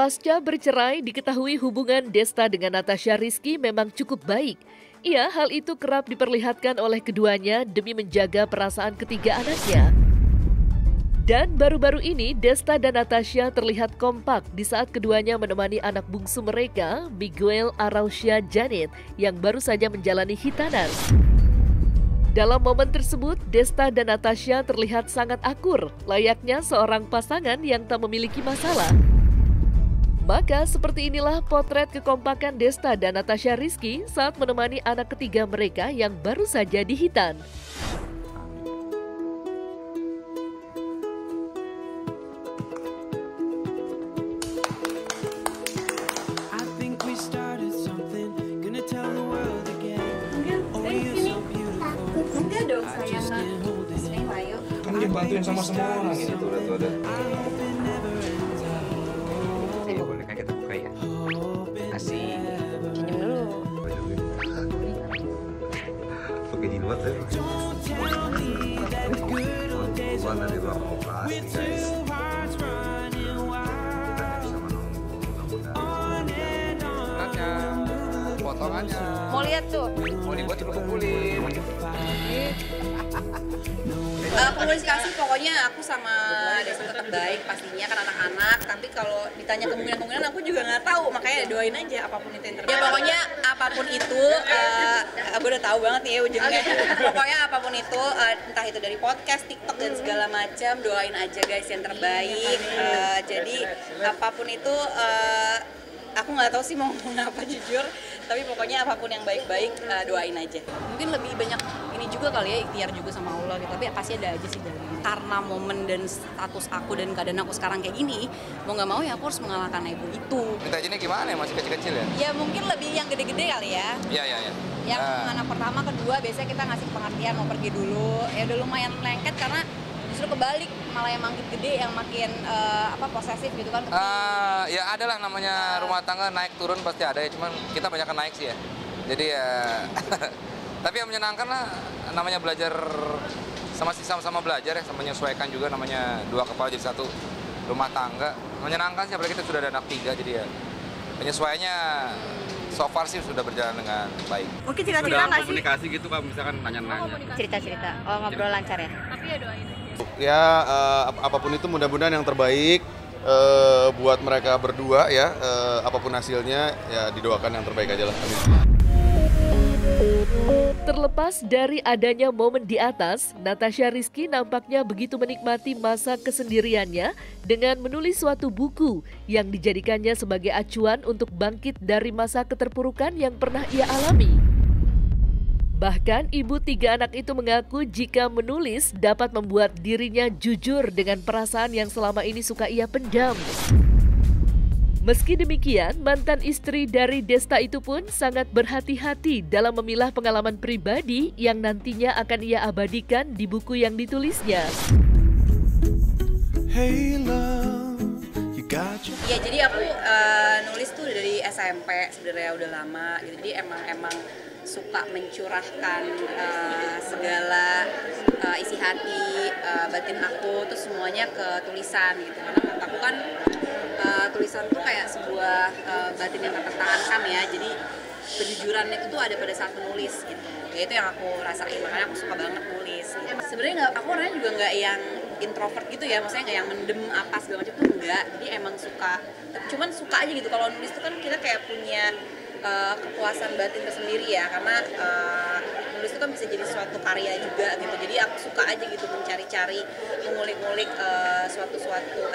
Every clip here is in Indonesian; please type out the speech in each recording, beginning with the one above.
Pasca bercerai, diketahui hubungan Desta dengan Natasha Rizky memang cukup baik. Iya, hal itu kerap diperlihatkan oleh keduanya demi menjaga perasaan ketiga anaknya. Dan baru-baru ini, Desta dan Natasha terlihat kompak di saat keduanya menemani anak bungsu mereka, Miguel Arausia Janet, yang baru saja menjalani hitanan. Dalam momen tersebut, Desta dan Natasha terlihat sangat akur, layaknya seorang pasangan yang tak memiliki masalah. Maka seperti inilah potret kekompakan Desta dan Natasha Rizky saat menemani anak ketiga mereka yang baru saja dihitan. Enggak dong sayang, ayo. Kamu dibantuin sama semua orang ini tuh ada. Ini boneka kita buka ya. Asik. Pinjam dulu. Pakai di luar tuh. Keluar dari ruang operasi guys. Potongannya. Mau lihat tuh. Mau dibuat kerupuk kulit. Komunikasi pokoknya aku sama Desta tetap baik pastinya kan anak-anak, tapi kalau ditanya kemungkinan aku juga nggak tahu, makanya doain aja apapun itu yang terjadi. Ya pokoknya apapun itu, gue udah tahu banget nih ya ujungnya. Pokoknya apapun itu, entah itu dari podcast, TikTok dan segala macam, doain aja guys yang terbaik. Jadi apapun itu, aku nggak tahu sih mau ngomong apa jujur, tapi pokoknya apapun yang baik-baik doain aja. Mungkin lebih banyak ini juga kali ya, ikhtiar juga sama Allah gitu, tapi pasti ada aja sih jalannya. Karena momen dan status aku dan keadaan aku sekarang kayak gini, mau nggak mau ya aku harus mengalahkan ego itu. Minta izinnya gimana ya, masih kecil-kecil ya? Ya mungkin lebih yang gede-gede kali ya. Iya. Yang anak pertama, kedua biasanya kita ngasih pengertian mau pergi dulu. Ya udah lumayan lengket karena justru kebalik, malah yang makin gede yang makin posesif gitu kan. Ya adalah namanya rumah tangga naik turun pasti ada ya, cuman kita banyak naik sih ya. Jadi ya tapi yang menyenangkan lah, namanya belajar sama-sama belajar ya, sama menyesuaikan juga, namanya dua kepala jadi satu rumah tangga. Menyenangkan sih, apalagi kita sudah ada anak 3, jadi ya penyesuaiannya so far sih sudah berjalan dengan baik. Mungkin cerita-cerita nggak sih? Komunikasi gitu Kak, misalkan nanya-nanya. Cerita-cerita, ngobrol lancar ya? Tapi ya doain aja. Ya apapun itu mudah-mudahan yang terbaik buat mereka berdua ya, apapun hasilnya ya didoakan yang terbaik aja lah. Terlepas dari adanya momen di atas, Natasha Rizky nampaknya begitu menikmati masa kesendiriannya dengan menulis suatu buku yang dijadikannya sebagai acuan untuk bangkit dari masa keterpurukan yang pernah ia alami. Bahkan ibu 3 anak itu mengaku jika menulis dapat membuat dirinya jujur dengan perasaan yang selama ini suka ia pendam. Meski demikian, mantan istri dari Desta itu pun sangat berhati-hati dalam memilah pengalaman pribadi yang nantinya akan ia abadikan di buku yang ditulisnya. Hey love, you got your... Ya jadi aku nulis tuh dari SMP sebenarnya udah lama. Jadi emang suka mencurahkan segala isi hati, batin aku tuh semuanya ke tulisan gitu. Karena menurut aku kan tulisan tuh kayak sebuah batin yang tertahankan ya. Jadi kejujuran itu tuh ada pada saat menulis gitu. Ya itu yang aku rasain, makanya aku suka banget nulis gitu. Sebenarnya aku orangnya juga nggak yang introvert gitu ya, maksudnya nggak yang mendem apa segala macam tuh enggak. Jadi emang suka, cuman suka aja gitu. Kalau nulis tuh kan kita kayak punya kepuasan batin tersendiri ya, karena nulis itu kan bisa jadi suatu karya juga gitu. Jadi aku suka aja gitu mencari-cari, mengulik-ngulik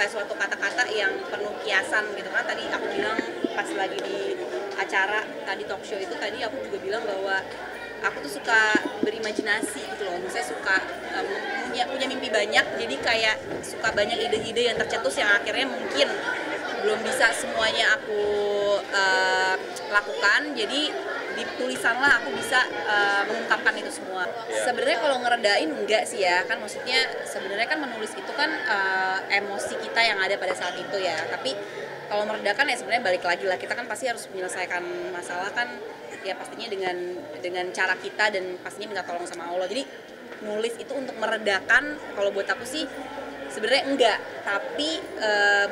suatu kata-kata yang penuh kiasan gitu kan. Tadi aku bilang pas lagi di acara tadi talk show itu, tadi aku juga bilang bahwa aku tuh suka berimajinasi gitu loh. Maksudnya suka punya mimpi banyak, jadi kayak suka banyak ide-ide yang tercetus yang akhirnya mungkin belum bisa semuanya aku lakukan. Jadi di tulisan lah aku bisa mengungkapkan itu semua. Sebenarnya kalau ngeredain enggak sih ya, kan maksudnya sebenarnya kan menulis itu kan emosi kita yang ada pada saat itu ya. Tapi kalau meredakan ya sebenarnya balik lagi lah, kita kan pasti harus menyelesaikan masalah kan ya pastinya dengan cara kita dan pastinya minta tolong sama Allah. Jadi nulis itu untuk meredakan, kalau buat aku sih Sebenarnya enggak, tapi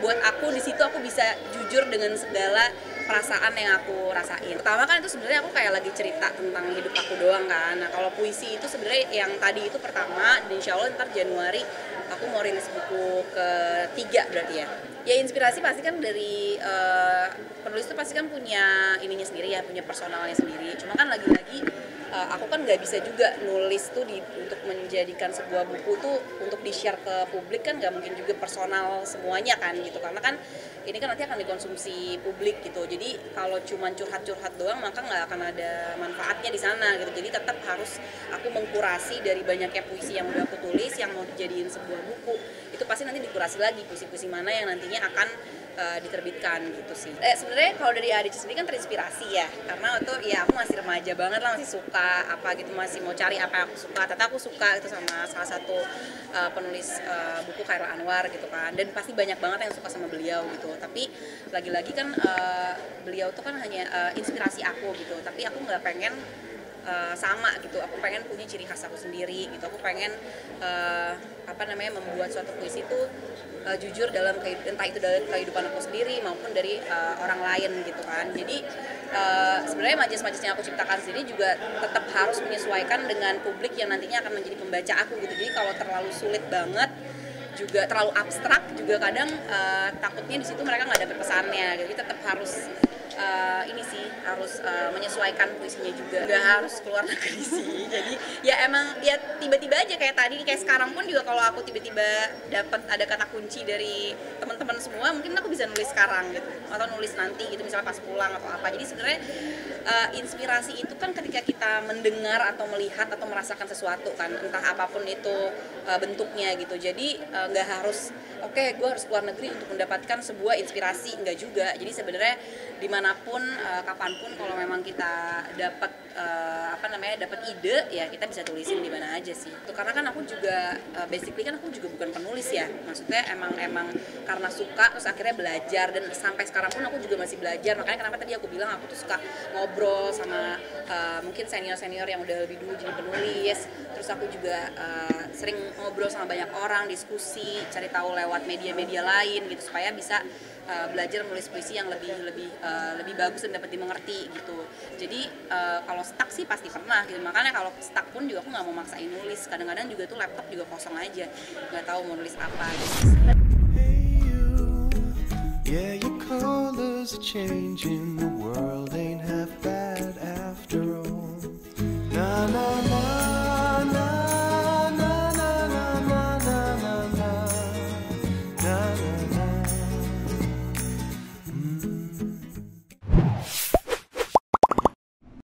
buat aku di situ aku bisa jujur dengan segala perasaan yang aku rasain. Pertama kan itu sebenarnya aku kayak lagi cerita tentang hidup aku doang kan. Nah kalau puisi itu sebenarnya yang tadi itu pertama, dan insya Allah ntar Januari aku mau rilis buku ketiga berarti ya. Ya inspirasi pasti kan dari penulis itu pasti kan punya ininya sendiri ya, punya personalnya sendiri. Cuma kan lagi-lagi aku kan nggak bisa juga nulis tuh untuk menjadikan sebuah buku tuh untuk di-share ke publik kan nggak mungkin juga personal semuanya kan gitu, karena kan ini kan nanti akan dikonsumsi publik gitu. Jadi kalau cuma curhat-curhat doang maka nggak akan ada manfaatnya di sana gitu. Jadi tetap harus aku mengkurasi dari banyaknya puisi yang udah aku tulis yang mau dijadiin sebuah buku. Itu pasti nanti dikurasi lagi puisi-puisi mana yang nantinya akan diterbitkan gitu sih. Sebenarnya kalau dari ADC sendiri kan terinspirasi ya, karena itu ya aku masih remaja banget lah, masih suka apa gitu, masih mau cari apa yang aku suka. Ternyata aku suka itu sama salah satu penulis buku Khairul Anwar gitu kan, dan pasti banyak banget yang suka sama beliau gitu. Tapi lagi-lagi kan beliau tuh kan hanya inspirasi aku gitu, tapi aku nggak pengen sama gitu, aku pengen punya ciri khas aku sendiri gitu. Aku pengen membuat suatu puisi itu jujur dalam entah itu dalam kehidupan aku sendiri maupun dari orang lain gitu kan. Jadi sebenarnya majas-majas yang aku ciptakan sendiri juga tetap harus menyesuaikan dengan publik yang nantinya akan menjadi pembaca aku gitu. Jadi kalau terlalu sulit banget juga terlalu abstrak juga kadang takutnya di situ mereka nggak dapet pesannya. Jadi tetap harus harus menyesuaikan puisinya juga, nggak harus keluar negeri sih. Jadi ya emang ya tiba-tiba aja kayak tadi, kayak sekarang pun juga kalau aku tiba-tiba dapat ada kata kunci dari teman-teman semua, mungkin aku bisa nulis sekarang gitu, atau nulis nanti gitu misalnya pas pulang atau apa. Jadi sebenarnya inspirasi itu kan ketika kita mendengar atau melihat atau merasakan sesuatu kan, entah apapun itu bentuknya gitu. Jadi nggak harus gue harus keluar negeri untuk mendapatkan sebuah inspirasi, enggak juga. Jadi sebenarnya dimanapun, kapanpun kalau memang kita dapat dapat ide ya kita bisa tulisin di mana aja sih. Itu karena kan aku juga basically kan aku juga bukan penulis ya. Maksudnya emang karena suka terus akhirnya belajar, dan sampai sekarang pun aku juga masih belajar. Makanya kenapa tadi aku bilang aku tuh suka ngobrol sama mungkin senior-senior yang udah lebih dulu jadi penulis. Terus aku juga sering ngobrol sama banyak orang, diskusi, cari tahu lewat media-media lain gitu supaya bisa belajar menulis puisi yang lebih bagus dan dapat dimengerti gitu. Jadi kalau stuck sih pasti pernah gitu. Makanya kalau stuck pun juga aku nggak mau maksain nulis. Kadang-kadang juga tuh laptop juga kosong aja, nggak tahu mau nulis apa gitu. Hey you, yeah your colors are changing, the world ain't half bad after all. Na na na.